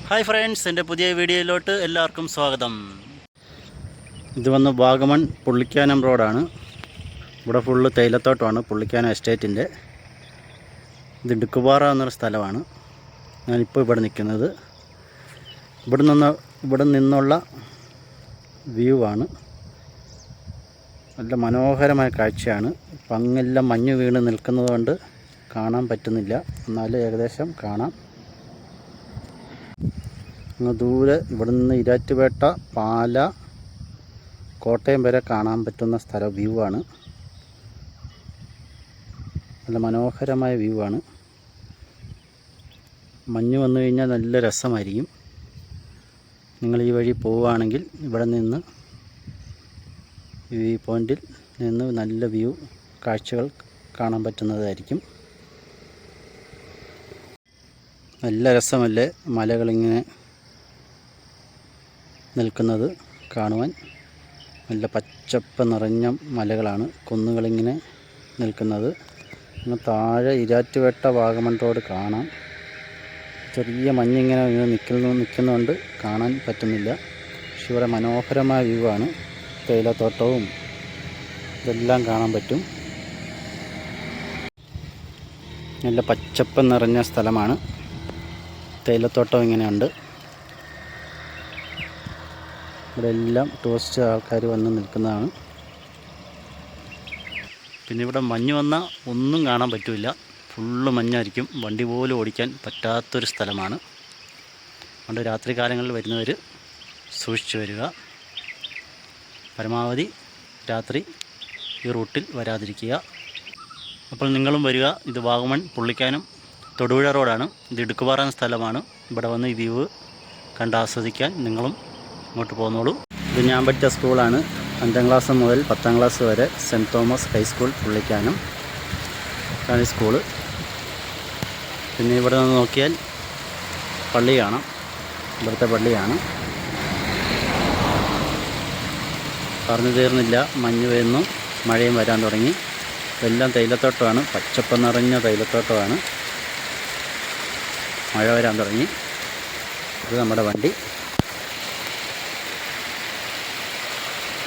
Hi friends, എൻ്റെ പുതിയ വീഡിയോയിലോട്ട് എല്ലാവർക്കും സ്വാഗതം. ഇത് വന്ന് വാഗമൺ പുള്ളിക്കാനം റോഡാണ്. ഇവിടെ ഫുള്ള് തേയിലത്തോട്ടമാണ്, പുള്ളിക്കാനം എസ്റ്റേറ്റിൻ്റെ. ഇത് ഇടുക്കുപാറ എന്നൊരു സ്ഥലമാണ്. ഞാനിപ്പോൾ ഇവിടെ നിൽക്കുന്നത്. ഇവിടെ നിന്നുള്ള വ്യൂ ആണ്. നല്ല മനോഹരമായ കാഴ്ചയാണ്. പങ്ങെല്ലാം മഞ്ഞ് വീണ് നിൽക്കുന്നതുകൊണ്ട് കാണാൻ പറ്റുന്നില്ല, എന്നാലും ഏകദേശം കാണാം. അങ്ങ് ദൂരെ ഇവിടെ നിന്ന് ഇരാറ്റുപേട്ട, പാല, കോട്ടയം വരെ കാണാൻ പറ്റുന്ന വ്യൂ ആണ്. നല്ല മനോഹരമായ വ്യൂ ആണ്. മഞ്ഞ് വന്നു കഴിഞ്ഞാൽ നല്ല രസമായിരിക്കും. നിങ്ങൾ ഈ വഴി പോവുകയാണെങ്കിൽ ഇവിടെ നിന്ന് ഈ പോയിന്റിൽ നിന്ന് നല്ല വ്യൂ കാഴ്ചകൾ കാണാൻ പറ്റുന്നതായിരിക്കും. നല്ല രസമല്ലേ മലകളിങ്ങനെ നിൽക്കുന്നത് കാണുവാൻ. നല്ല പച്ചപ്പ് നിറഞ്ഞ മലകളാണ്, കുന്നുകളിങ്ങനെ നിൽക്കുന്നത്. അങ്ങ് താഴെ ഇരാറ്റുപേട്ട വാഗമൺ റോഡ് കാണാം. ചെറിയ മഞ്ഞിങ്ങനെ നിൽക്കുന്നതുകൊണ്ട് കാണാൻ പറ്റുന്നില്ല. പക്ഷെ ഇവിടെ മനോഹരമായ വ്യൂ ആണ്. തേയിലത്തോട്ടവും ഇതെല്ലാം കാണാൻ പറ്റും. നല്ല പച്ചപ്പ് നിറഞ്ഞ സ്ഥലമാണ്. തേയിലത്തോട്ടം ഇങ്ങനെയുണ്ട്. ഇവിടെ എല്ലാം ടൂറിസ്റ്റ് ആൾക്കാർ വന്ന് നിൽക്കുന്നതാണ്. പിന്നെ ഇവിടെ മഞ്ഞ് വന്നാൽ ഒന്നും കാണാൻ പറ്റില്ല, ഫുള്ള് മഞ്ഞായിരിക്കും. വണ്ടി പോലും ഓടിക്കാൻ പറ്റാത്തൊരു സ്ഥലമാണ്. അതുകൊണ്ട് രാത്രി കാലങ്ങളിൽ വരുന്നവർ സൂക്ഷിച്ചു വരിക. പരമാവധി രാത്രി ഈ റൂട്ടിൽ വരാതിരിക്കുക. അപ്പോൾ നിങ്ങളും വരിക. ഇത് വാഗമൺ പുള്ളിക്കാനം തൊടുപുഴ റോഡാണ്. ഇത് ഇടുക്കുപാറ എന്ന സ്ഥലമാണ്. ഇവിടെ വന്ന് ഈ വ്യൂ കണ്ട് ആസ്വദിക്കാൻ നിങ്ങളും ഇങ്ങോട്ട് പോന്നോളൂ. ഇത് ഞാൻ പഠിച്ച സ്കൂളാണ്. 5ാം ക്ലാസ് മുതൽ 10ാം ക്ലാസ് വരെ സെൻറ്റ് തോമസ് ഹൈസ്കൂൾ പുള്ളിക്കാനം ആണ് ഈ സ്കൂള്. പിന്നെ ഇവിടെ നിന്ന് നോക്കിയാൽ പള്ളി കാണാം. ഇവിടുത്തെ പള്ളിയാണ്. പറഞ്ഞു തീർന്നില്ല, മഞ്ഞ് വരുന്നു, മഴയും വരാൻ തുടങ്ങി. ഇതെല്ലാം തേയിലത്തോട്ടമാണ്, പച്ചപ്പ് നിറഞ്ഞ തേയിലത്തോട്ടമാണ്. മഴ വരാൻ തുടങ്ങി. ഇത് നമ്മുടെ വണ്ടി.